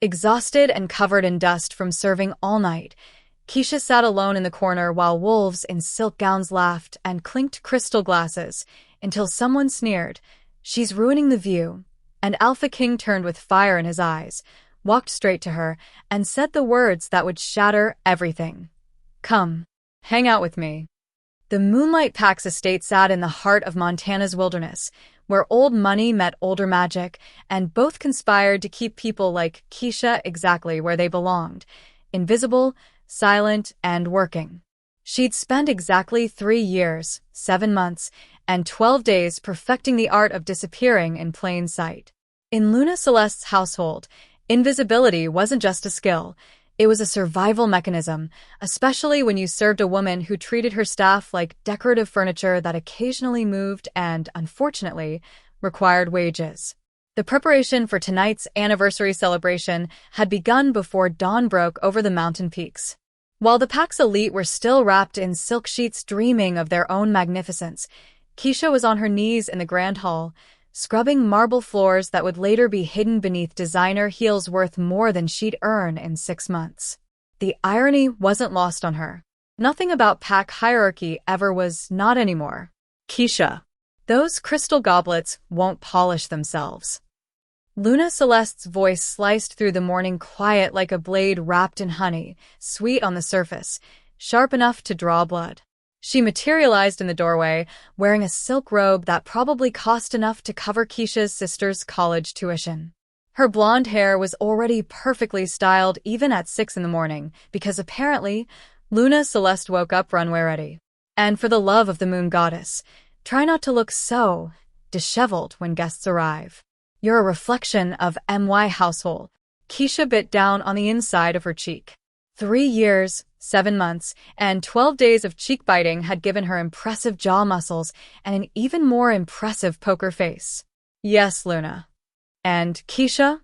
Exhausted and covered in dust from serving all night, Keisha sat alone in the corner while wolves in silk gowns laughed and clinked crystal glasses until someone sneered, "She's ruining the view." And Alpha King turned with fire in his eyes, walked straight to her, and said the words that would shatter everything. "Come, hang out with me." The Moonlight Pack's estate sat in the heart of Montana's wilderness, where old money met older magic, and both conspired to keep people like Keisha exactly where they belonged, invisible, silent, and working. She'd spent exactly 3 years, 7 months, and 12 days perfecting the art of disappearing in plain sight. In Luna Celeste's household, invisibility wasn't just a skill. It was a survival mechanism, especially when you served a woman who treated her staff like decorative furniture that occasionally moved and, unfortunately, required wages. The preparation for tonight's anniversary celebration had begun before dawn broke over the mountain peaks. While the pack's elite were still wrapped in silk sheets dreaming of their own magnificence, Keisha was on her knees in the grand hall, scrubbing marble floors that would later be hidden beneath designer heels worth more than she'd earn in 6 months. The irony wasn't lost on her. Nothing about pack hierarchy ever was, not anymore. "Keisha, those crystal goblets won't polish themselves." Luna Celeste's voice sliced through the morning quiet like a blade wrapped in honey, sweet on the surface, sharp enough to draw blood. She materialized in the doorway, wearing a silk robe that probably cost enough to cover Keisha's sister's college tuition. Her blonde hair was already perfectly styled even at 6 in the morning, because apparently, Luna Celeste woke up runway ready. And for the love of the moon goddess, try not to look so disheveled when guests arrive. "You're a reflection of my household." Keisha bit down on the inside of her cheek. 3 years, 7 months, and 12 days of cheek biting had given her impressive jaw muscles and an even more impressive poker face. "Yes, Luna." "And Keisha?"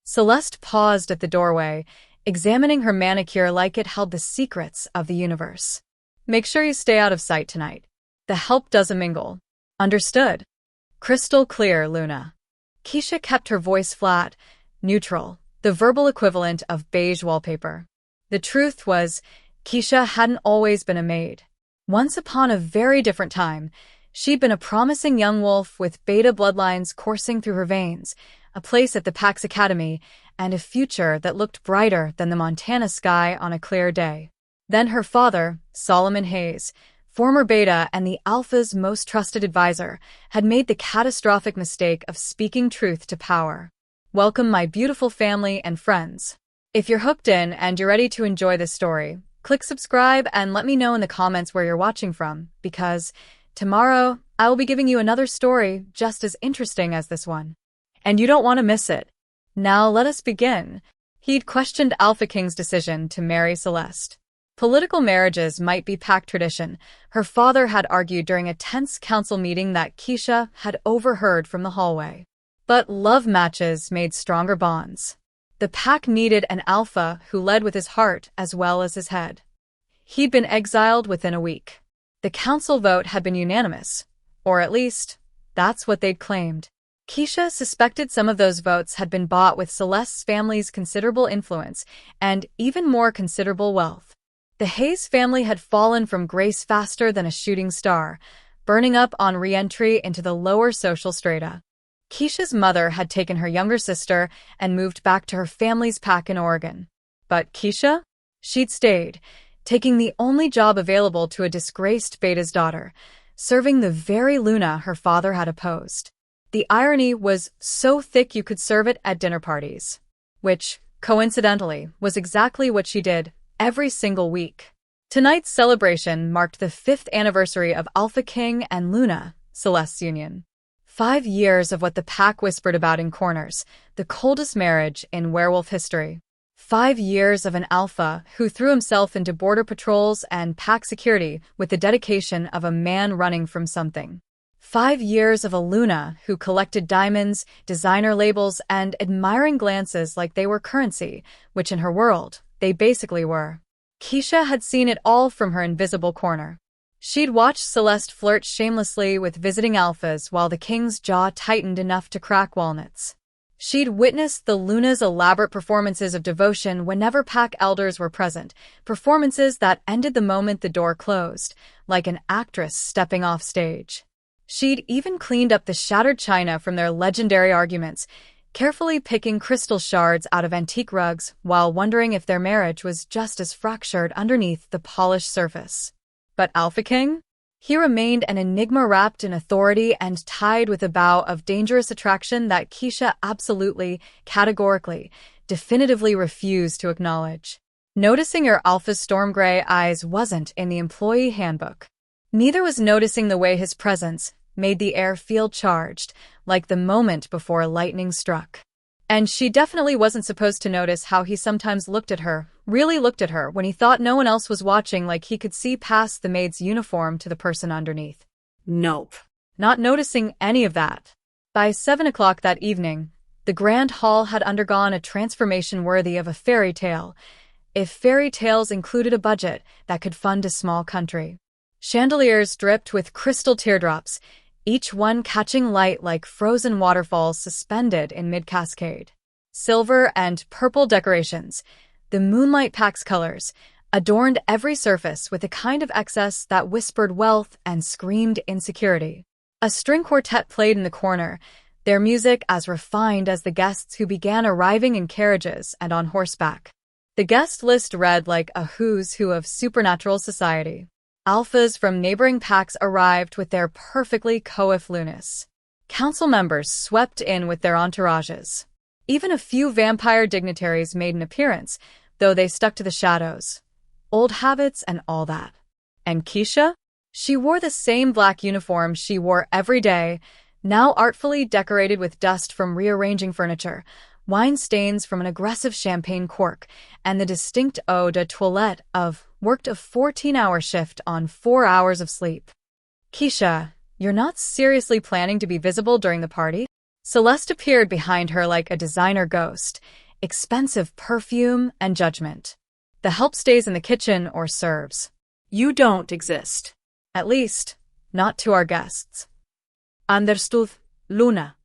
Celeste paused at the doorway, examining her manicure like it held the secrets of the universe. "Make sure you stay out of sight tonight. The help doesn't mingle." "Understood." "Crystal clear, Luna." Keisha kept her voice flat, neutral, the verbal equivalent of beige wallpaper. The truth was, Keisha hadn't always been a maid. Once upon a very different time, she'd been a promising young wolf with beta bloodlines coursing through her veins, a place at the Pax Academy, and a future that looked brighter than the Montana sky on a clear day. Then her father, Solomon Hayes, former beta and the alpha's most trusted advisor, had made the catastrophic mistake of speaking truth to power. Welcome, my beautiful family and friends. If you're hooked in and you're ready to enjoy this story, click subscribe and let me know in the comments where you're watching from, because tomorrow I will be giving you another story just as interesting as this one. And you don't want to miss it. Now let us begin. He'd questioned Alpha King's decision to marry Celeste. Political marriages might be pack tradition, her father had argued during a tense council meeting that Keisha had overheard from the hallway. But love matches made stronger bonds. The pack needed an alpha who led with his heart as well as his head. He'd been exiled within a week. The council vote had been unanimous, or at least, that's what they'd claimed. Keisha suspected some of those votes had been bought with Celeste's family's considerable influence and even more considerable wealth. The Hayes family had fallen from grace faster than a shooting star, burning up on re-entry into the lower social strata. Keisha's mother had taken her younger sister and moved back to her family's pack in Oregon. But Keisha? She'd stayed, taking the only job available to a disgraced beta's daughter, serving the very Luna her father had opposed. The irony was so thick you could serve it at dinner parties. Which, coincidentally, was exactly what she did every single week. Tonight's celebration marked the 5th anniversary of Alpha King and Luna Celeste's union. 5 years of what the pack whispered about in corners, the coldest marriage in werewolf history. 5 years of an alpha who threw himself into border patrols and pack security with the dedication of a man running from something. 5 years of a Luna who collected diamonds, designer labels, and admiring glances like they were currency, which in her world, they basically were. Keisha had seen it all from her invisible corner. She'd watched Celeste flirt shamelessly with visiting alphas while the king's jaw tightened enough to crack walnuts. She'd witnessed the Luna's elaborate performances of devotion whenever pack elders were present, performances that ended the moment the door closed, like an actress stepping off stage. She'd even cleaned up the shattered china from their legendary arguments, carefully picking crystal shards out of antique rugs while wondering if their marriage was just as fractured underneath the polished surface. But Alpha King? He remained an enigma wrapped in authority and tied with a bow of dangerous attraction that Keisha absolutely, categorically, definitively refused to acknowledge. Noticing her Alpha's storm gray eyes wasn't in the employee handbook. Neither was noticing the way his presence made the air feel charged, like the moment before lightning struck. And she definitely wasn't supposed to notice how he sometimes looked at her, really looked at her, when he thought no one else was watching, like he could see past the maid's uniform to the person underneath. Nope. Not noticing any of that. By 7 o'clock that evening, the grand hall had undergone a transformation worthy of a fairy tale, if fairy tales included a budget that could fund a small country. Chandeliers dripped with crystal teardrops, each one catching light like frozen waterfalls suspended in mid-cascade. Silver and purple decorations, the moonlight pack's colors, adorned every surface with a kind of excess that whispered wealth and screamed insecurity. A string quartet played in the corner, their music as refined as the guests who began arriving in carriages and on horseback. The guest list read like a who's who of supernatural society. Alphas from neighboring packs arrived with their perfectly coiffed lunas. Council members swept in with their entourages. Even a few vampire dignitaries made an appearance, though they stuck to the shadows. Old habits and all that. And Keisha? She wore the same black uniform she wore every day, now artfully decorated with dust from rearranging furniture, wine stains from an aggressive champagne cork, and the distinct eau de toilette of worked a 14-hour shift on 4 hours of sleep. Keisha, you're not seriously planning to be visible during the party? Celeste appeared behind her like a designer ghost, expensive perfume and judgment. The help stays in the kitchen or serves. You don't exist. At least, not to our guests. Understood, Luna.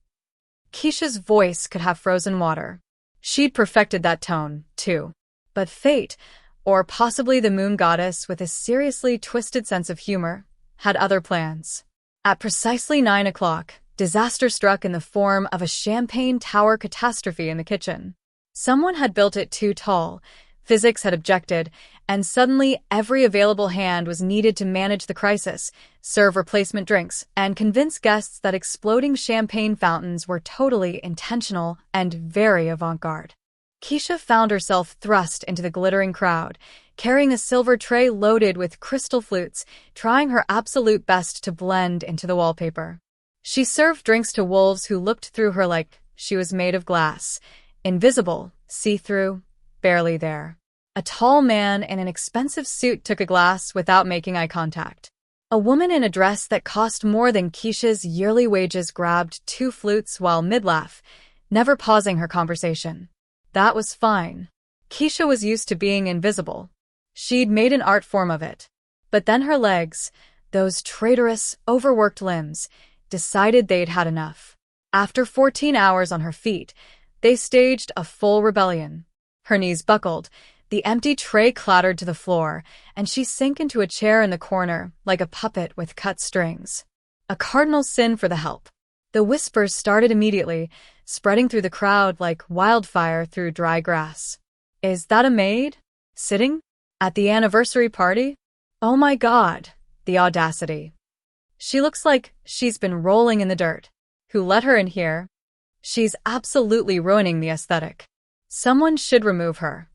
Keisha's voice could have frozen water. She'd perfected that tone, too. But fate, or possibly the moon goddess with a seriously twisted sense of humor, had other plans. At precisely 9 o'clock, disaster struck in the form of a champagne tower catastrophe in the kitchen. Someone had built it too tall, physics had objected, and suddenly every available hand was needed to manage the crisis, serve replacement drinks, and convince guests that exploding champagne fountains were totally intentional and very avant-garde. Keisha found herself thrust into the glittering crowd, carrying a silver tray loaded with crystal flutes, trying her absolute best to blend into the wallpaper. She served drinks to wolves who looked through her like she was made of glass, invisible, see-through, barely there. A tall man in an expensive suit took a glass without making eye contact. A woman in a dress that cost more than Keisha's yearly wages grabbed 2 flutes while mid-laugh, never pausing her conversation. That was fine. Keisha was used to being invisible. She'd made an art form of it. But then her legs, those traitorous, overworked limbs, decided they'd had enough. After 14 hours on her feet, they staged a full rebellion. Her knees buckled, the empty tray clattered to the floor, and she sank into a chair in the corner like a puppet with cut strings. A cardinal sin for the help. The whispers started immediately, spreading through the crowd like wildfire through dry grass. Is that a maid? Sitting? At the anniversary party? Oh my God, the audacity. She looks like she's been rolling in the dirt. Who let her in here? She's absolutely ruining the aesthetic. Someone should remove her.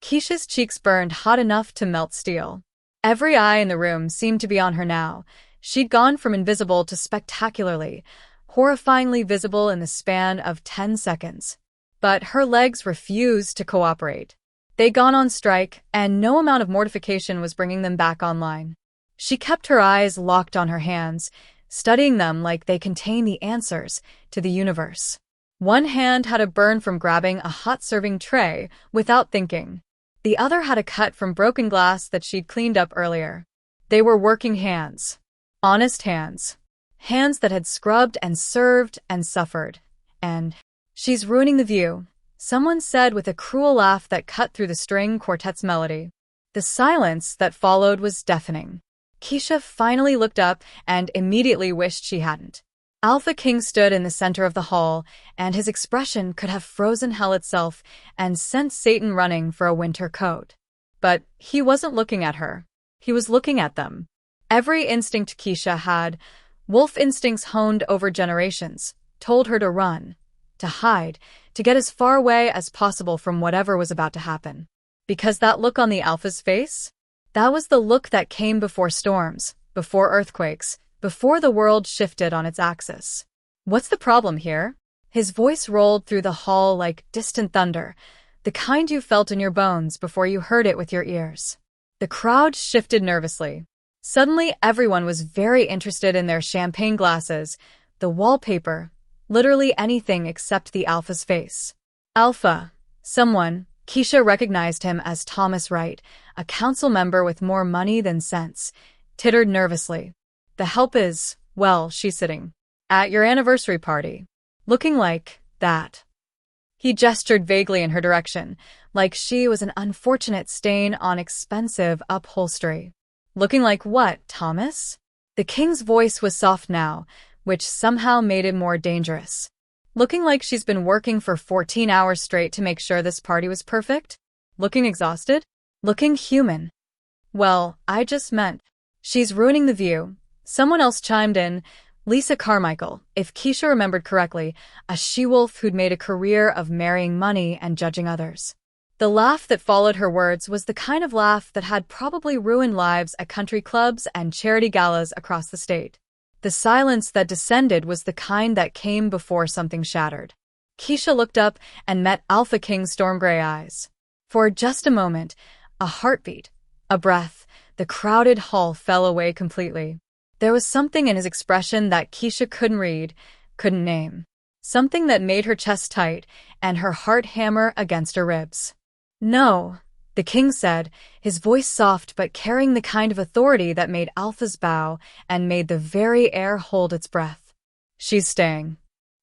Keisha's cheeks burned hot enough to melt steel. Every eye in the room seemed to be on her now. She'd gone from invisible to spectacularly, horrifyingly visible in the span of 10 seconds. But her legs refused to cooperate. They'd gone on strike, and no amount of mortification was bringing them back online. She kept her eyes locked on her hands, studying them like they contained the answers to the universe. One hand had a burn from grabbing a hot serving tray without thinking. The other had a cut from broken glass that she'd cleaned up earlier. They were working hands. Honest hands. Hands that had scrubbed and served and suffered. And She's ruining the view, someone said with a cruel laugh that cut through the string quartet's melody. The silence that followed was deafening. Keisha finally looked up and immediately wished she hadn't. Alpha King stood in the center of the hall, and his expression could have frozen hell itself and sent Satan running for a winter coat. But he wasn't looking at her. He was looking at them. Every instinct Keisha had, wolf instincts honed over generations, told her to run, to hide, to get as far away as possible from whatever was about to happen. Because that look on the Alpha's face? That was the look that came before storms, before earthquakes, before the world shifted on its axis. What's the problem here? His voice rolled through the hall like distant thunder, the kind you felt in your bones before you heard it with your ears. The crowd shifted nervously. Suddenly, everyone was very interested in their champagne glasses, the wallpaper, literally anything except the Alpha's face. Alpha. Someone. Keisha recognized him as Thomas Wright, a council member with more money than sense, tittered nervously. The help is, well, she's sitting at your anniversary party. Looking like that. He gestured vaguely in her direction, like she was an unfortunate stain on expensive upholstery. Looking like what, Thomas? The king's voice was soft now, which somehow made it more dangerous. Looking like she's been working for 14 hours straight to make sure this party was perfect? Looking exhausted? Looking human? Well, I just meant, she's ruining the view. Someone else chimed in, Lisa Carmichael, if Keisha remembered correctly, a she-wolf who'd made a career of marrying money and judging others. The laugh that followed her words was the kind of laugh that had probably ruined lives at country clubs and charity galas across the state. The silence that descended was the kind that came before something shattered. Keisha looked up and met Alpha King's storm-gray eyes. For just a moment, a heartbeat, a breath, the crowded hall fell away completely. There was something in his expression that Keisha couldn't read, couldn't name. Something that made her chest tight and her heart hammer against her ribs. No, the king said, his voice soft but carrying the kind of authority that made Alpha's bow and made the very air hold its breath. She's staying.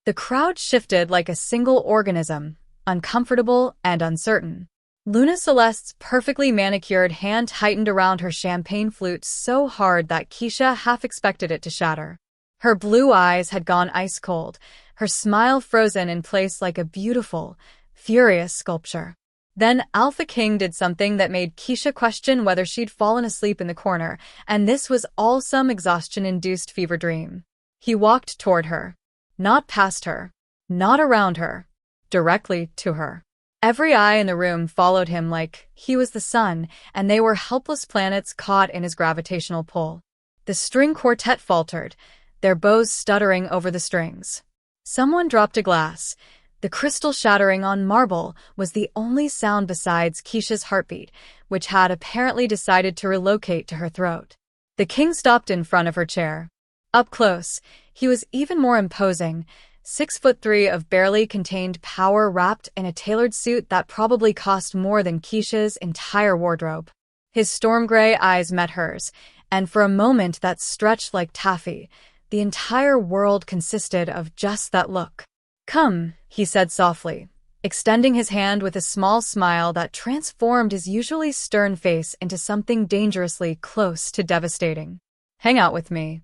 The crowd shifted like a single organism, uncomfortable and uncertain. Luna Celeste's perfectly manicured hand tightened around her champagne flute so hard that Keisha half expected it to shatter. Her blue eyes had gone ice cold, her smile frozen in place like a beautiful, furious sculpture. Then Alpha King did something that made Keisha question whether she'd fallen asleep in the corner, and this was all some exhaustion-induced fever dream. He walked toward her. Not past her. Not around her. Directly to her. Every eye in the room followed him like he was the sun, and they were helpless planets caught in his gravitational pull. The string quartet faltered, their bows stuttering over the strings. Someone dropped a glass. The crystal shattering on marble was the only sound besides Keisha's heartbeat, which had apparently decided to relocate to her throat. The king stopped in front of her chair. Up close, he was even more imposing, 6'3" of barely contained power wrapped in a tailored suit that probably cost more than Keisha's entire wardrobe. His storm-gray eyes met hers, and for a moment that stretched like taffy, the entire world consisted of just that look. Come, he said softly, extending his hand with a small smile that transformed his usually stern face into something dangerously close to devastating. Hang out with me.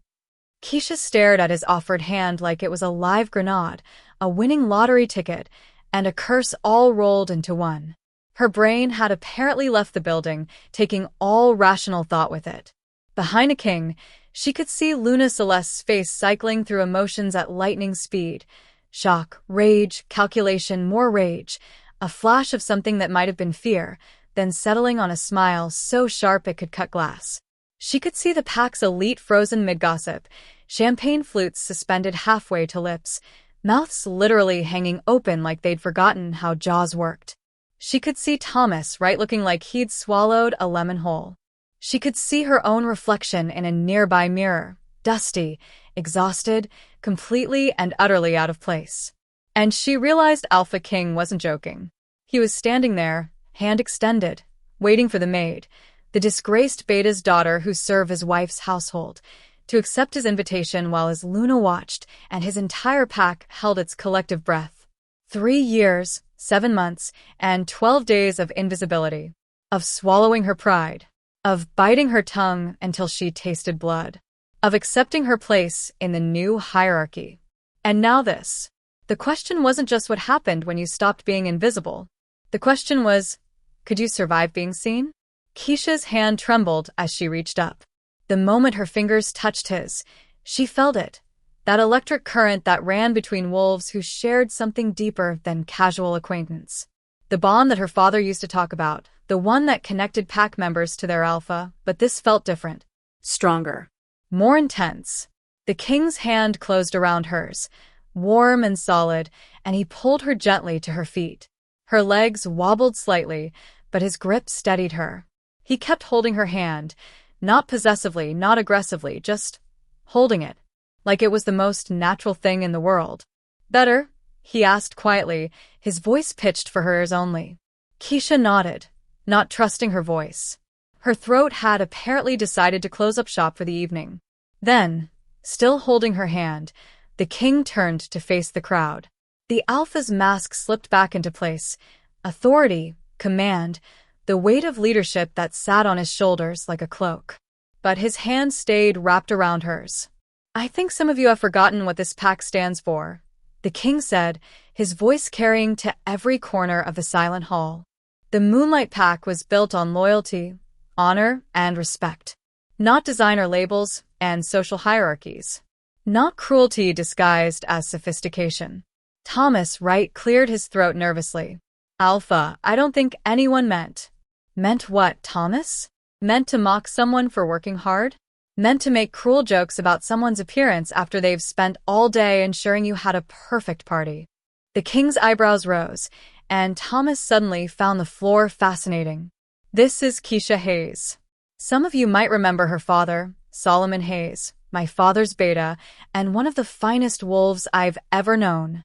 Keisha stared at his offered hand like it was a live grenade, a winning lottery ticket, and a curse all rolled into one. Her brain had apparently left the building, taking all rational thought with it. Behind a king, she could see Luna Celeste's face cycling through emotions at lightning speed. Shock, rage, calculation, more rage, a flash of something that might have been fear, then settling on a smile so sharp it could cut glass. She could see the pack's elite frozen mid-gossip, champagne flutes suspended halfway to lips, mouths literally hanging open like they'd forgotten how jaws worked. She could see Thomas Wright looking like he'd swallowed a lemon whole. She could see her own reflection in a nearby mirror, dusty, exhausted, completely and utterly out of place. And she realized Alpha King wasn't joking. He was standing there, hand extended, waiting for the maid, the disgraced Beta's daughter who served his wife's household, to accept his invitation while his Luna watched and his entire pack held its collective breath. 3 years, 7 months, and 12 days of invisibility. Of swallowing her pride. Of biting her tongue until she tasted blood. Of accepting her place in the new hierarchy. And now this. The question wasn't just what happened when you stopped being invisible. The question was, could you survive being seen? Keisha's hand trembled as she reached up. The moment her fingers touched his, she felt it. That electric current that ran between wolves who shared something deeper than casual acquaintance. The bond that her father used to talk about, the one that connected pack members to their alpha, but this felt different. Stronger. More intense. The king's hand closed around hers, warm and solid, and he pulled her gently to her feet. Her legs wobbled slightly, but his grip steadied her. He kept holding her hand, not possessively, not aggressively, just holding it, like it was the most natural thing in the world. Better? He asked quietly, his voice pitched for her ears only. Keisha nodded, not trusting her voice. Her throat had apparently decided to close up shop for the evening. Then, still holding her hand, the king turned to face the crowd. The alpha's mask slipped back into place. Authority, command, the weight of leadership that sat on his shoulders like a cloak. But his hand stayed wrapped around hers. I think some of you have forgotten what this pact stands for, the king said, his voice carrying to every corner of the silent hall. The Moonlight Pact was built on loyalty, honor, and respect. Not designer labels and social hierarchies. Not cruelty disguised as sophistication. Thomas Wright cleared his throat nervously. Alpha, I don't think anyone meant. Meant what, Thomas? Meant to mock someone for working hard? Meant to make cruel jokes about someone's appearance after they've spent all day ensuring you had a perfect party. The king's eyebrows rose, and Thomas suddenly found the floor fascinating. This is Keisha Hayes. Some of you might remember her father, Solomon Hayes, my father's beta, and one of the finest wolves I've ever known.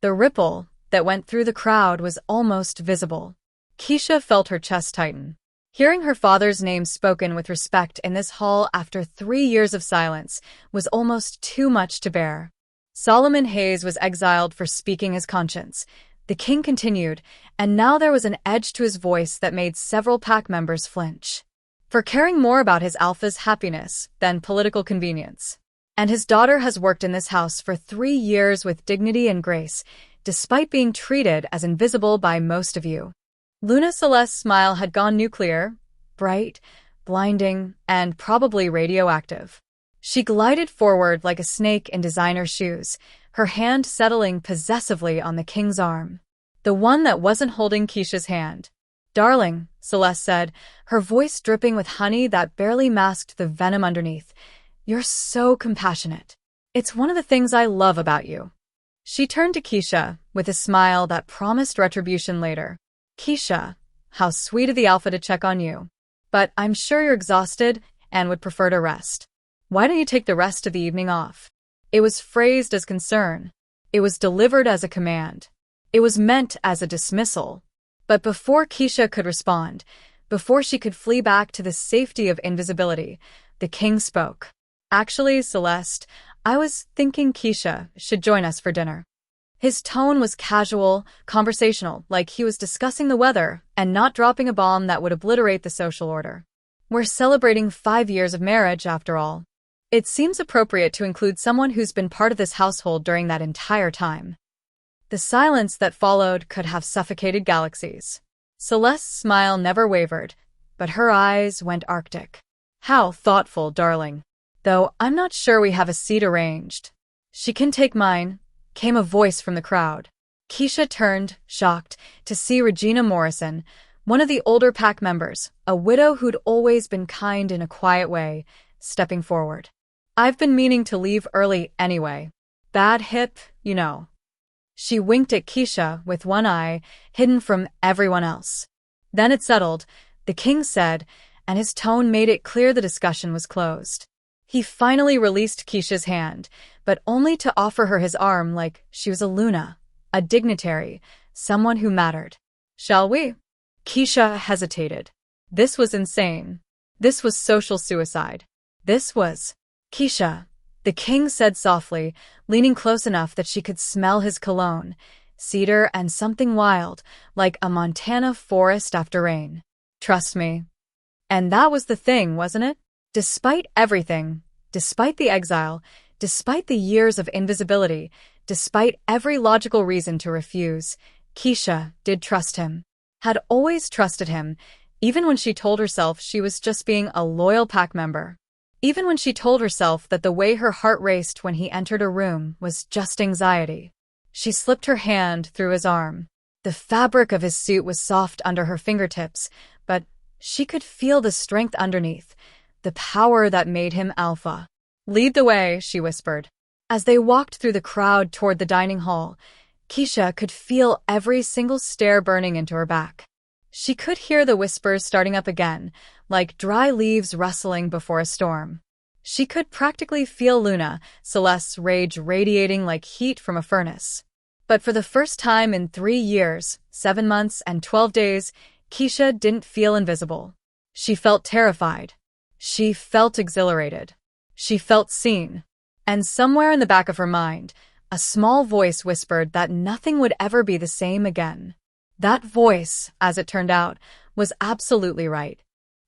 The ripple that went through the crowd was almost visible. Keisha felt her chest tighten. Hearing her father's name spoken with respect in this hall after 3 years of silence was almost too much to bear. Solomon Hayes was exiled for speaking his conscience. The king continued, and now there was an edge to his voice that made several pack members flinch. For caring more about his alpha's happiness than political convenience. And his daughter has worked in this house for 3 years with dignity and grace, despite being treated as invisible by most of you. Luna Celeste's smile had gone nuclear, bright, blinding, and probably radioactive. She glided forward like a snake in designer shoes, her hand settling possessively on the king's arm. The one that wasn't holding Keisha's hand. Darling, Celeste said, her voice dripping with honey that barely masked the venom underneath. You're so compassionate. It's one of the things I love about you. She turned to Keisha with a smile that promised retribution later. Keisha, how sweet of the alpha to check on you. But I'm sure you're exhausted and would prefer to rest. Why don't you take the rest of the evening off? It was phrased as concern. It was delivered as a command. It was meant as a dismissal. But before Keisha could respond, before she could flee back to the safety of invisibility, the king spoke. Actually, Celeste, I was thinking Keisha should join us for dinner. His tone was casual, conversational, like he was discussing the weather and not dropping a bomb that would obliterate the social order. We're celebrating 5 years of marriage, after all. It seems appropriate to include someone who's been part of this household during that entire time. The silence that followed could have suffocated galaxies. Celeste's smile never wavered, but her eyes went arctic. How thoughtful, darling. Though I'm not sure we have a seat arranged. She can take mine, came a voice from the crowd. Keisha turned, shocked, to see Regina Morrison, one of the older pack members, a widow who'd always been kind in a quiet way, stepping forward. I've been meaning to leave early anyway. Bad hip, you know. She winked at Keisha with one eye, hidden from everyone else. Then it settled, the king said, and his tone made it clear the discussion was closed. He finally released Keisha's hand, but only to offer her his arm like she was a Luna, a dignitary, someone who mattered. Shall we? Keisha hesitated. This was insane. This was social suicide. This was... Keisha, the king said softly, leaning close enough that she could smell his cologne. cedar, and something wild, like a Montana forest after rain. Trust me. And that was the thing, wasn't it? Despite everything, despite the exile, despite the years of invisibility, despite every logical reason to refuse, Keisha did trust him. Had always trusted him, even when she told herself she was just being a loyal pack member. Even when she told herself that the way her heart raced when he entered her room was just anxiety. She slipped her hand through his arm. The fabric of his suit was soft under her fingertips, but she could feel the strength underneath, the power that made him alpha. "Lead the way," she whispered. As they walked through the crowd toward the dining hall, Keisha could feel every single stare burning into her back. She could hear the whispers starting up again, like dry leaves rustling before a storm. She could practically feel Luna, Celeste's rage radiating like heat from a furnace. But for the first time in 3 years, 7 months, and 12 days, Keisha didn't feel invisible. She felt terrified. She felt exhilarated. She felt seen. And somewhere in the back of her mind, a small voice whispered that nothing would ever be the same again. That voice, as it turned out, was absolutely right.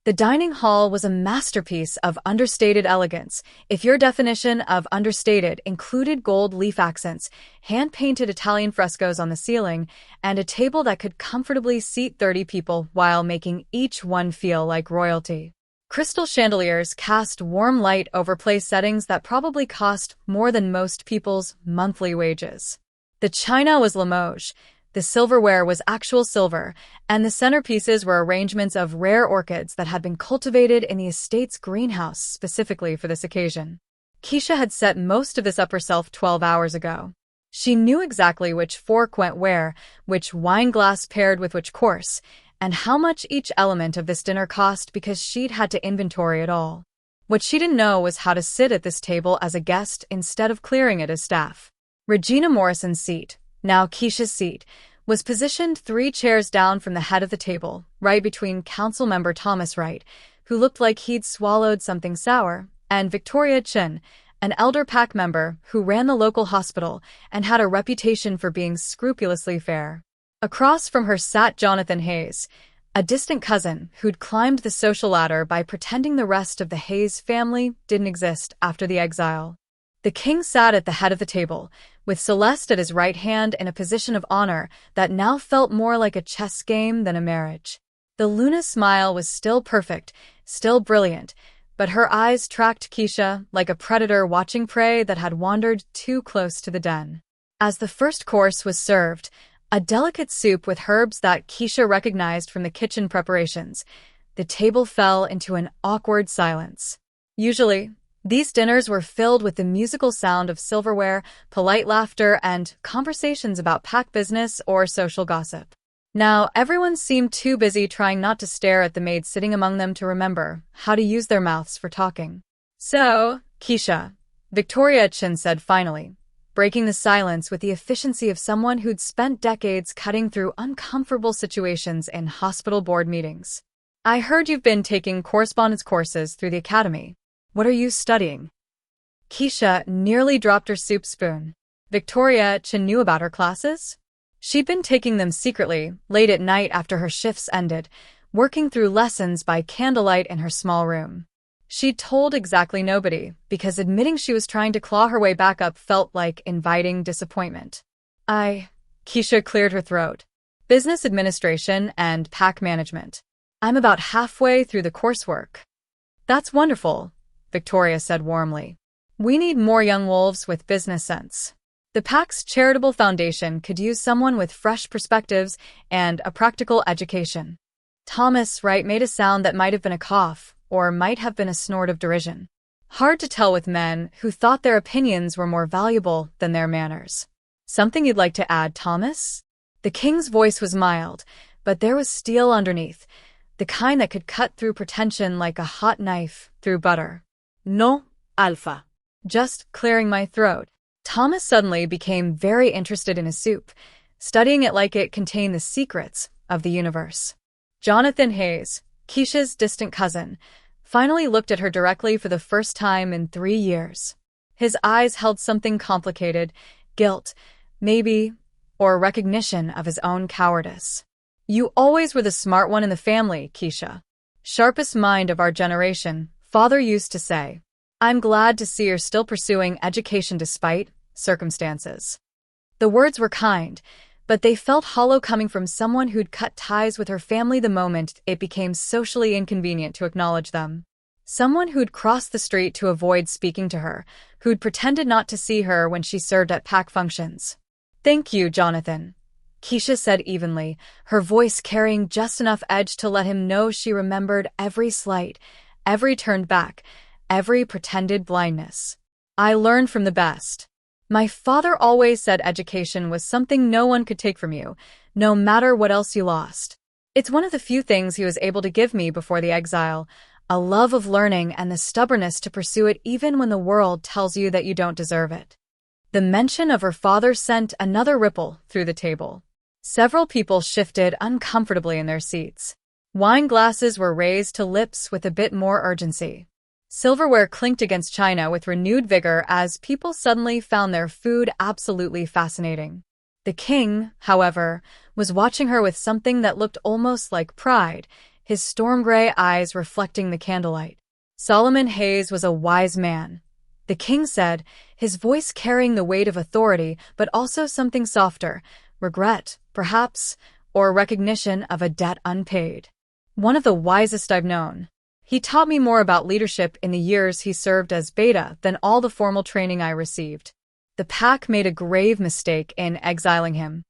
The dining hall was a masterpiece of understated elegance, if your definition of understated included gold leaf accents, hand-painted Italian frescoes on the ceiling, and a table that could comfortably seat 30 people while making each one feel like royalty. Crystal chandeliers cast warm light over place settings that probably cost more than most people's monthly wages. The china was Limoges, the silverware was actual silver, and the centerpieces were arrangements of rare orchids that had been cultivated in the estate's greenhouse specifically for this occasion. Keisha had set most of this up herself 12 hours ago. She knew exactly which fork went where, which wine glass paired with which course, and how much each element of this dinner cost because she'd had to inventory it all. What she didn't know was how to sit at this table as a guest instead of clearing it as staff. Regina Morrison's seat, now Keisha's seat, was positioned 3 chairs down from the head of the table, right between Council Member Thomas Wright, who looked like he'd swallowed something sour, and Victoria Chin, an elder pack member who ran the local hospital and had a reputation for being scrupulously fair. Across from her sat Jonathan Hayes, a distant cousin who'd climbed the social ladder by pretending the rest of the Hayes family didn't exist after the exile. The king sat at the head of the table, with Celeste at his right hand in a position of honor that now felt more like a chess game than a marriage. The Luna smile was still perfect, still brilliant, but her eyes tracked Keisha like a predator watching prey that had wandered too close to the den. As the first course was served, a delicate soup with herbs that Keisha recognized from the kitchen preparations, the table fell into an awkward silence. Usually, these dinners were filled with the musical sound of silverware, polite laughter, and conversations about pack business or social gossip. Now, everyone seemed too busy trying not to stare at the maid sitting among them to remember how to use their mouths for talking. "So, Keisha," Victoria Chin said finally, breaking the silence with the efficiency of someone who'd spent decades cutting through uncomfortable situations in hospital board meetings. "I heard you've been taking correspondence courses through the academy. What are you studying?" Keisha nearly dropped her soup spoon. Victoria Chin knew about her classes. She'd been taking them secretly, late at night after her shifts ended, working through lessons by candlelight in her small room. She'd told exactly nobody, because admitting she was trying to claw her way back up felt like inviting disappointment. Keisha cleared her throat. "Business administration and pack management. I'm about halfway through the coursework." "That's wonderful," Victoria said warmly. "We need more young wolves with business sense. The pack's charitable foundation could use someone with fresh perspectives and a practical education." Thomas Wright made a sound that might have been a cough, or might have been a snort of derision. Hard to tell with men who thought their opinions were more valuable than their manners. "Something you'd like to add, Thomas?" The king's voice was mild, but there was steel underneath, the kind that could cut through pretension like a hot knife through butter. "No, Alpha." "Just clearing my throat." Thomas suddenly became very interested in his soup, studying it like it contained the secrets of the universe. Jonathan Hayes, Keisha's distant cousin, finally looked at her directly for the first time in 3 years. His eyes held something complicated, guilt, maybe or recognition of his own cowardice. You always were the smart one in the family, Keisha. Sharpest mind of our generation, father used to say. I'm glad to see you're still pursuing education despite circumstances. The words were kind, but they felt hollow coming from someone who'd cut ties with her family the moment it became socially inconvenient to acknowledge them. Someone who'd crossed the street to avoid speaking to her, who'd pretended not to see her when she served at pack functions. Thank you, Jonathan, Keisha said evenly, her voice carrying just enough edge to let him know she remembered every slight, every turned back, every pretended blindness. I learned from the best. My father always said education was something no one could take from you, no matter what else you lost. It's one of the few things he was able to give me before the exile, a love of learning and the stubbornness to pursue it even when the world tells you that you don't deserve it. The mention of her father sent another ripple through the table. Several people shifted uncomfortably in their seats. Wine glasses were raised to lips with a bit more urgency. Silverware clinked against china with renewed vigor as people suddenly found their food absolutely fascinating. The king, however, was watching her with something that looked almost like pride, his storm-gray eyes reflecting the candlelight. Solomon Hayes was a wise man, the king said, his voice carrying the weight of authority but also something softer, regret, perhaps, or recognition of a debt unpaid. One of the wisest I've known. He taught me more about leadership in the years he served as beta than all the formal training I received. The pack made a grave mistake in exiling him.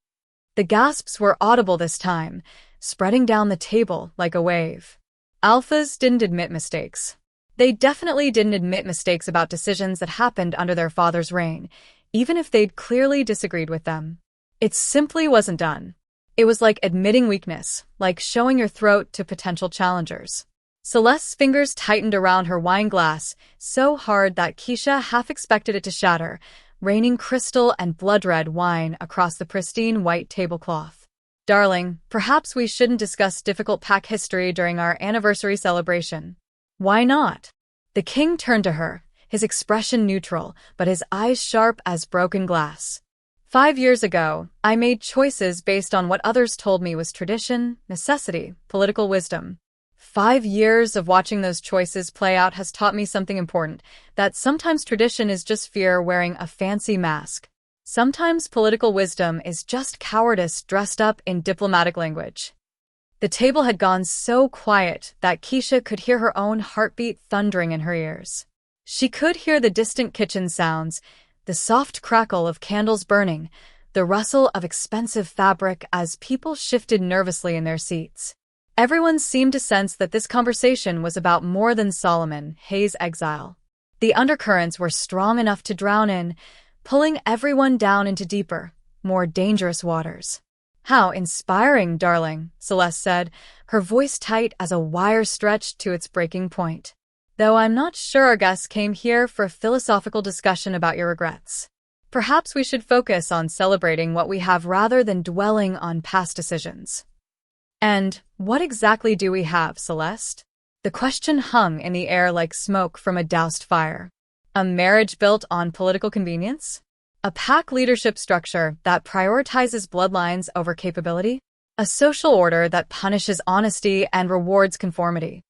The gasps were audible this time, spreading down the table like a wave. Alphas didn't admit mistakes. They definitely didn't admit mistakes about decisions that happened under their father's reign, even if they'd clearly disagreed with them. It simply wasn't done. It was like admitting weakness, like showing your throat to potential challengers. Celeste's fingers tightened around her wine glass, so hard that Keisha half expected it to shatter, raining crystal and blood-red wine across the pristine white tablecloth. Darling, perhaps we shouldn't discuss difficult pack history during our anniversary celebration. Why not? The king turned to her, his expression neutral, but his eyes sharp as broken glass. 5 years ago, I made choices based on what others told me was tradition, necessity, political wisdom. 5 years of watching those choices play out has taught me something important, that sometimes tradition is just fear wearing a fancy mask. Sometimes political wisdom is just cowardice dressed up in diplomatic language. The table had gone so quiet that Keisha could hear her own heartbeat thundering in her ears. She could hear the distant kitchen sounds, the soft crackle of candles burning, the rustle of expensive fabric as people shifted nervously in their seats. Everyone seemed to sense that this conversation was about more than Solomon Hayes' exile. The undercurrents were strong enough to drown in, pulling everyone down into deeper, more dangerous waters. How inspiring, darling, Celeste said, her voice tight as a wire stretched to its breaking point. Though I'm not sure our guests came here for a philosophical discussion about your regrets. Perhaps we should focus on celebrating what we have rather than dwelling on past decisions. And what exactly do we have, Celeste? The question hung in the air like smoke from a doused fire. A marriage built on political convenience? A pack leadership structure that prioritizes bloodlines over capability? A social order that punishes honesty and rewards conformity?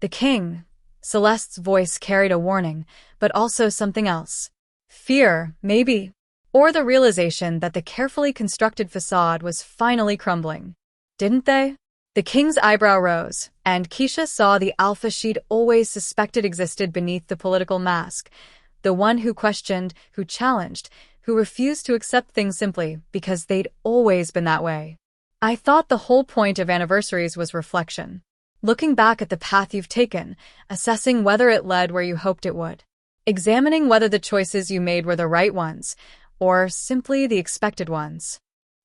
The king, Celeste's voice carried a warning, but also something else. Fear, maybe, or the realization that the carefully constructed facade was finally crumbling. Didn't they? The king's eyebrow rose, and Keisha saw the alpha she'd always suspected existed beneath the political mask, the one who questioned, who challenged, who refused to accept things simply because they'd always been that way. I thought the whole point of anniversaries was reflection. Looking back at the path you've taken, assessing whether it led where you hoped it would. Examining whether the choices you made were the right ones, or simply the expected ones.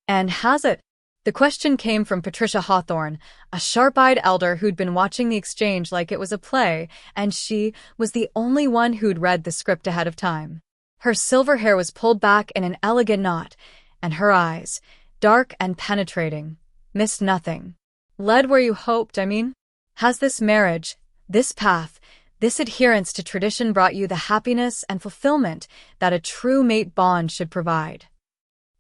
And has it? The question came from Patricia Hawthorne, a sharp-eyed elder who'd been watching the exchange like it was a play, and she was the only one who'd read the script ahead of time. Her silver hair was pulled back in an elegant knot, and her eyes, dark and penetrating, missed nothing. Led where you hoped, I mean? Has this marriage, this path, this adherence to tradition brought you the happiness and fulfillment that a true mate bond should provide?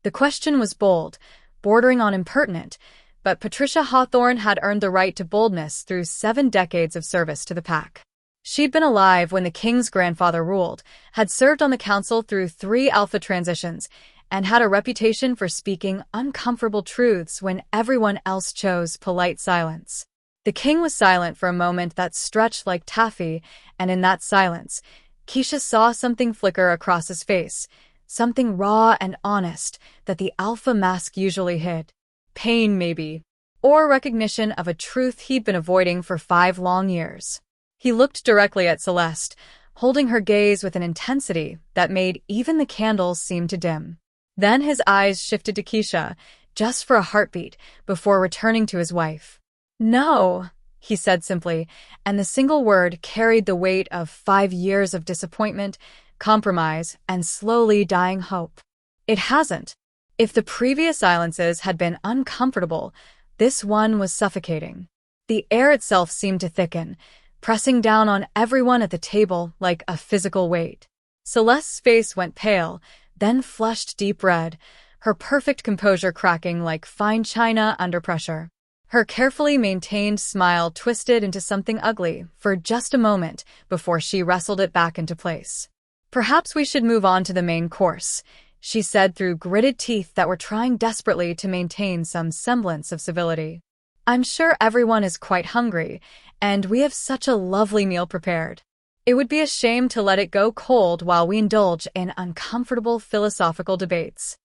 The question was bold, bordering on impertinent, but Patricia Hawthorne had earned the right to boldness through 7 decades of service to the pack. She'd been alive when the king's grandfather ruled, had served on the council through 3 alpha transitions, and had a reputation for speaking uncomfortable truths when everyone else chose polite silence. The king was silent for a moment that stretched like taffy, and in that silence, Keisha saw something flicker across his face, something raw and honest that the alpha mask usually hid. Pain, maybe, or recognition of a truth he'd been avoiding for 5 long years. He looked directly at Celeste, holding her gaze with an intensity that made even the candles seem to dim. Then his eyes shifted to Keisha, just for a heartbeat, before returning to his wife. "No," he said simply, and the single word carried the weight of 5 years of disappointment, compromise, and slowly dying hope. "It hasn't." If the previous silences had been uncomfortable, this one was suffocating. The air itself seemed to thicken, pressing down on everyone at the table like a physical weight. Celeste's face went pale, then flushed deep red, her perfect composure cracking like fine china under pressure. Her carefully maintained smile twisted into something ugly for just a moment before she wrestled it back into place. "Perhaps we should move on to the main course," she said through gritted teeth that were trying desperately to maintain some semblance of civility. "I'm sure everyone is quite hungry, and we have such a lovely meal prepared. It would be a shame to let it go cold while we indulge in uncomfortable philosophical debates."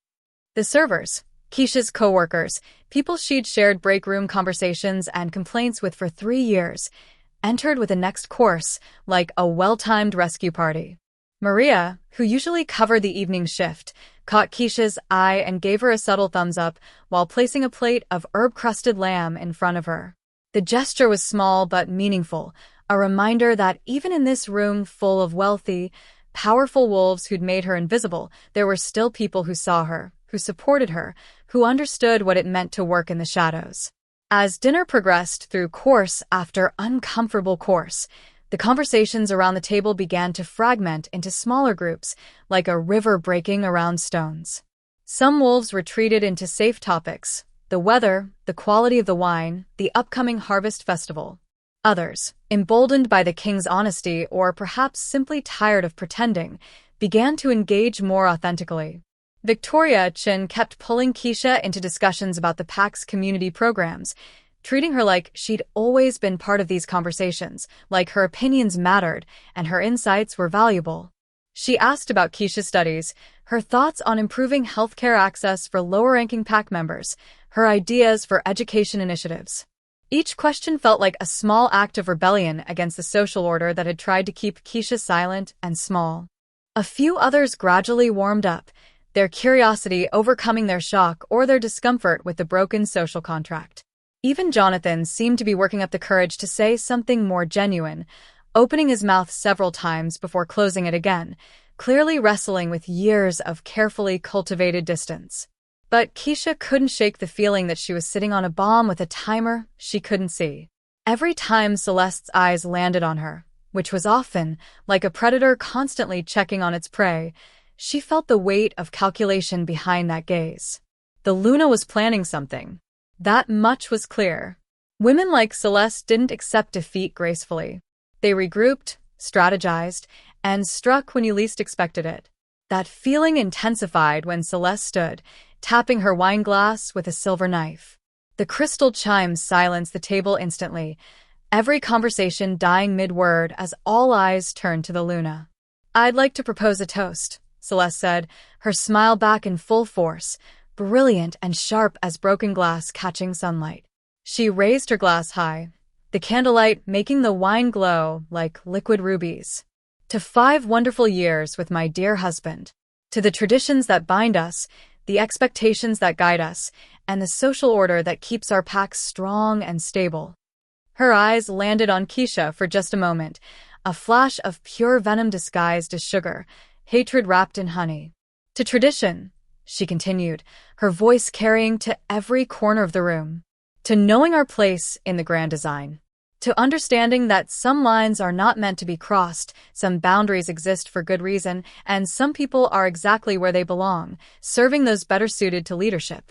The servers, Keisha's co-workers, people she'd shared break room conversations and complaints with for 3 years, entered with the next course like a well-timed rescue party. Maria, who usually covered the evening shift, caught Keisha's eye and gave her a subtle thumbs up while placing a plate of herb-crusted lamb in front of her. The gesture was small but meaningful, a reminder that even in this room full of wealthy, powerful wolves who'd made her invisible, there were still people who saw her, who supported her, who understood what it meant to work in the shadows. As dinner progressed through course after uncomfortable course, the conversations around the table began to fragment into smaller groups, like a river breaking around stones. Some wolves retreated into safe topics: the weather, the quality of the wine, the upcoming harvest festival. Others, emboldened by the king's honesty or perhaps simply tired of pretending, began to engage more authentically. Victoria Chin kept pulling Keisha into discussions about the pack's community programs, treating her like she'd always been part of these conversations, like her opinions mattered and her insights were valuable. She asked about Keisha's studies, her thoughts on improving healthcare access for lower-ranking pack members, her ideas for education initiatives. Each question felt like a small act of rebellion against the social order that had tried to keep Keisha silent and small. A few others gradually warmed up, their curiosity overcoming their shock or their discomfort with the broken social contract. Even Jonathan seemed to be working up the courage to say something more genuine, opening his mouth several times before closing it again, clearly wrestling with years of carefully cultivated distance. But Keisha couldn't shake the feeling that she was sitting on a bomb with a timer she couldn't see. Every time Celeste's eyes landed on her, which was often like a predator constantly checking on its prey, she felt the weight of calculation behind that gaze. The Luna was planning something. That much was clear. Women like Celeste didn't accept defeat gracefully. They regrouped, strategized, and struck when you least expected it. That feeling intensified when Celeste stood, tapping her wine glass with a silver knife. The crystal chimes silenced the table instantly, every conversation dying mid-word as all eyes turned to the Luna. "I'd like to propose a toast," Celeste said, her smile back in full force, brilliant and sharp as broken glass catching sunlight. She raised her glass high, the candlelight making the wine glow like liquid rubies. "To 5 wonderful years with my dear husband. To the traditions that bind us, the expectations that guide us, and the social order that keeps our pack strong and stable." Her eyes landed on Keisha for just a moment, a flash of pure venom disguised as sugar, hatred wrapped in honey. "To tradition," she continued, her voice carrying to every corner of the room. "To knowing our place in the grand design. to understanding that some lines are not meant to be crossed, some boundaries exist for good reason, and some people are exactly where they belong, serving those better suited to leadership.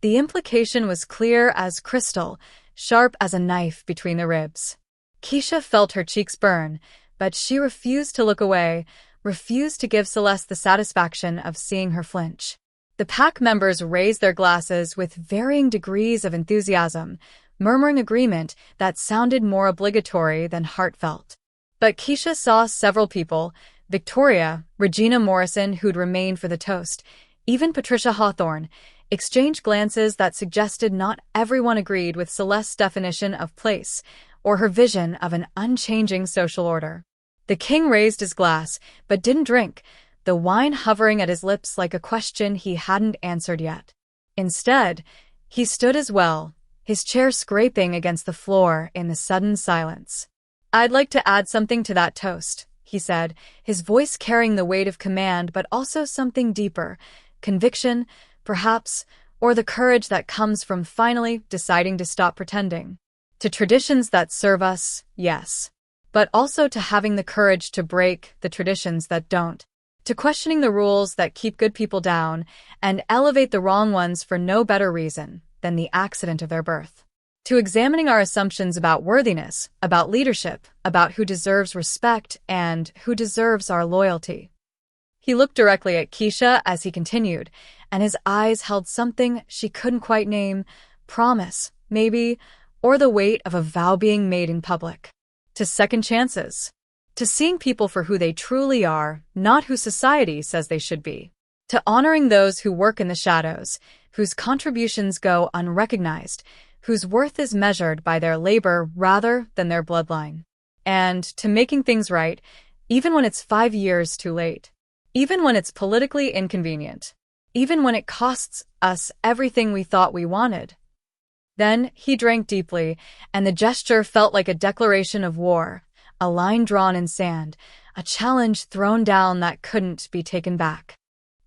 The implication was clear as crystal, sharp as a knife between the ribs. Keisha felt her cheeks burn, but she refused to look away, refused to give Celeste the satisfaction of seeing her flinch. The pack members raised their glasses with varying degrees of enthusiasm, murmuring agreement that sounded more obligatory than heartfelt. But Keisha saw several people, Victoria, Regina Morrison, who'd remained for the toast, even Patricia Hawthorne, exchange glances that suggested not everyone agreed with Celeste's definition of place, or her vision of an unchanging social order. The king raised his glass, but didn't drink, the wine hovering at his lips like a question he hadn't answered yet. Instead, he stood as well, his chair scraping against the floor in the sudden silence. "I'd like to add something to that toast," he said, his voice carrying the weight of command but also something deeper, conviction, perhaps, or the courage that comes from finally deciding to stop pretending. To traditions that serve us, yes, but also to having the courage to break the traditions that don't, to questioning the rules that keep good people down and elevate the wrong ones for no better reason than the accident of their birth, to examining our assumptions about worthiness, about leadership, about who deserves respect and who deserves our loyalty. He looked directly at Keisha as he continued, and his eyes held something she couldn't quite name, promise, maybe, or the weight of a vow being made in public. To second chances. To seeing people for who they truly are, not who society says they should be. To honoring those who work in the shadows, whose contributions go unrecognized, whose worth is measured by their labor rather than their bloodline. And to making things right, even when it's 5 years too late. Even when it's politically inconvenient. Even when it costs us everything we thought we wanted. Then he drank deeply, and the gesture felt like a declaration of war, a line drawn in sand, a challenge thrown down that couldn't be taken back.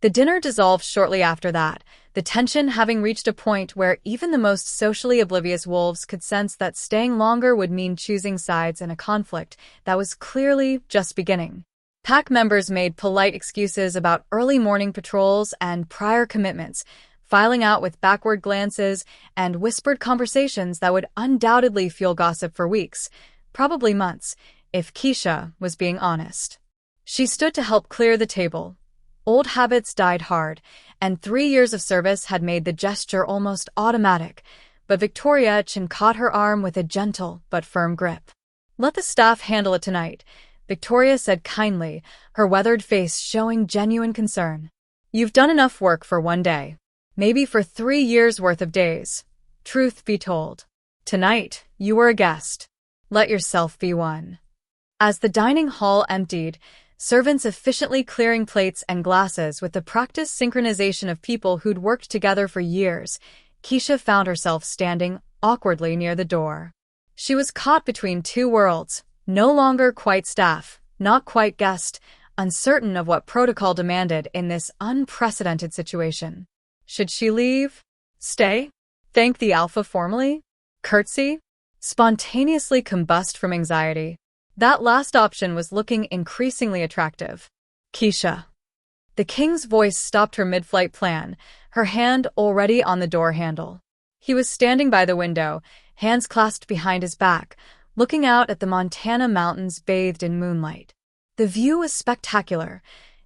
The dinner dissolved shortly after that, the tension having reached a point where even the most socially oblivious wolves could sense that staying longer would mean choosing sides in a conflict that was clearly just beginning. Pack members made polite excuses about early morning patrols and prior commitments, filing out with backward glances and whispered conversations that would undoubtedly fuel gossip for weeks, probably months, if Keisha was being honest. She stood to help clear the table. Old habits died hard, and 3 years of service had made the gesture almost automatic, but Victoria caught her arm with a gentle but firm grip. "Let the staff handle it tonight," Victoria said kindly, her weathered face showing genuine concern. "You've done enough work for one day. Maybe for 3 years' worth of days. Truth be told, tonight you were a guest. Let yourself be one." As the dining hall emptied, servants efficiently clearing plates and glasses with the practiced synchronization of people who'd worked together for years, Keisha found herself standing awkwardly near the door. She was caught between two worlds, no longer quite staff, not quite guest, uncertain of what protocol demanded in this unprecedented situation. Should she leave? Stay? Thank the alpha formally? Curtsy? Spontaneously combust from anxiety? That last option was looking increasingly attractive. "Keisha." The king's voice stopped her mid-flight plan, her hand already on the door handle. He was standing by the window, hands clasped behind his back, looking out at the Montana mountains bathed in moonlight. The view was spectacular,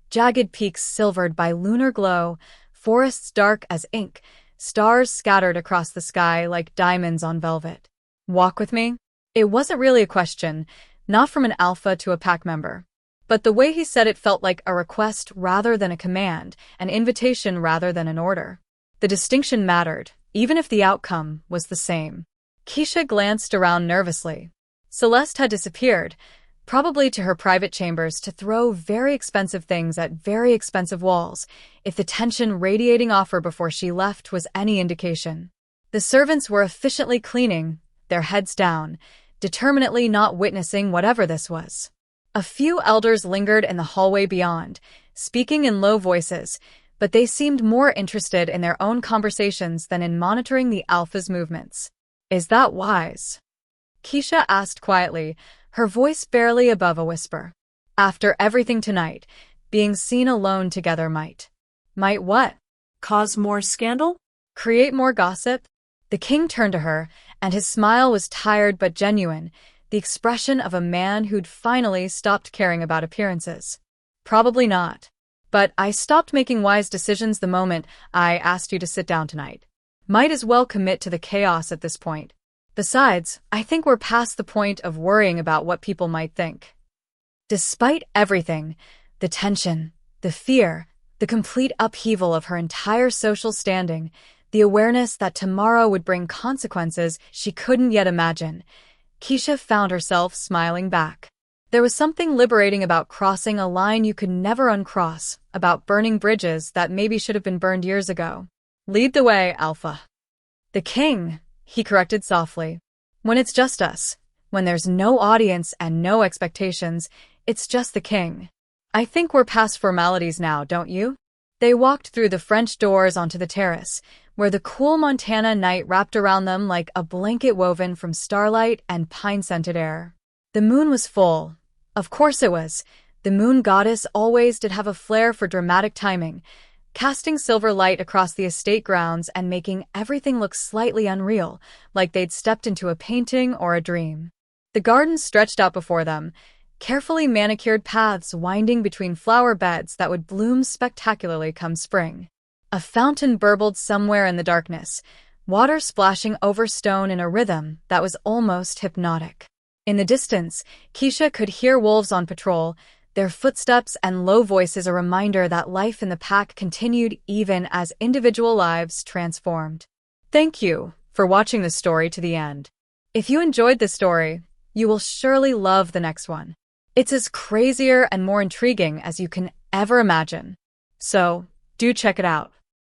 jagged peaks silvered by lunar glow, forests dark as ink, stars scattered across the sky like diamonds on velvet. "Walk with me?" It wasn't really a question, not from an alpha to a pack member. But the way he said it felt like a request rather than a command, an invitation rather than an order. The distinction mattered, even if the outcome was the same. Keisha glanced around nervously. Celeste had disappeared, probably to her private chambers to throw very expensive things at very expensive walls, if the tension radiating off her before she left was any indication. The servants were efficiently cleaning, their heads down, determinately not witnessing whatever this was. A few elders lingered in the hallway beyond, speaking in low voices, but they seemed more interested in their own conversations than in monitoring the alpha's movements. Is that wise? Keisha asked quietly, her voice barely above a whisper. After everything tonight, being seen alone together might. Might what? Cause more scandal? Create more gossip? The king turned to her, and his smile was tired but genuine, the expression of a man who'd finally stopped caring about appearances. Probably not. But I stopped making wise decisions the moment I asked you to sit down tonight. Might as well commit to the chaos at this point. Besides, I think we're past the point of worrying about what people might think. Despite everything, the tension, the fear, the complete upheaval of her entire social standing, the awareness that tomorrow would bring consequences she couldn't yet imagine, Keisha found herself smiling back. There was something liberating about crossing a line you could never uncross, about burning bridges that maybe should have been burned years ago. Lead the way, Alpha. The king, he corrected softly. When it's just us, when there's no audience and no expectations, it's just the king. I think we're past formalities now, don't you? They walked through the French doors onto the terrace, where the cool Montana night wrapped around them like a blanket woven from starlight and pine-scented air. The moon was full. Of course it was. The moon goddess always did have a flair for dramatic timing, casting silver light across the estate grounds and making everything look slightly unreal, like they'd stepped into a painting or a dream. The garden stretched out before them, carefully manicured paths winding between flower beds that would bloom spectacularly come spring. A fountain burbled somewhere in the darkness, water splashing over stone in a rhythm that was almost hypnotic. In the distance, Keisha could hear wolves on patrol, their footsteps and low voices a reminder that life in the pack continued even as individual lives transformed. Thank you for watching this story to the end. If you enjoyed this story, you will surely love the next one. It's as crazier and more intriguing as you can ever imagine. So, do check it out.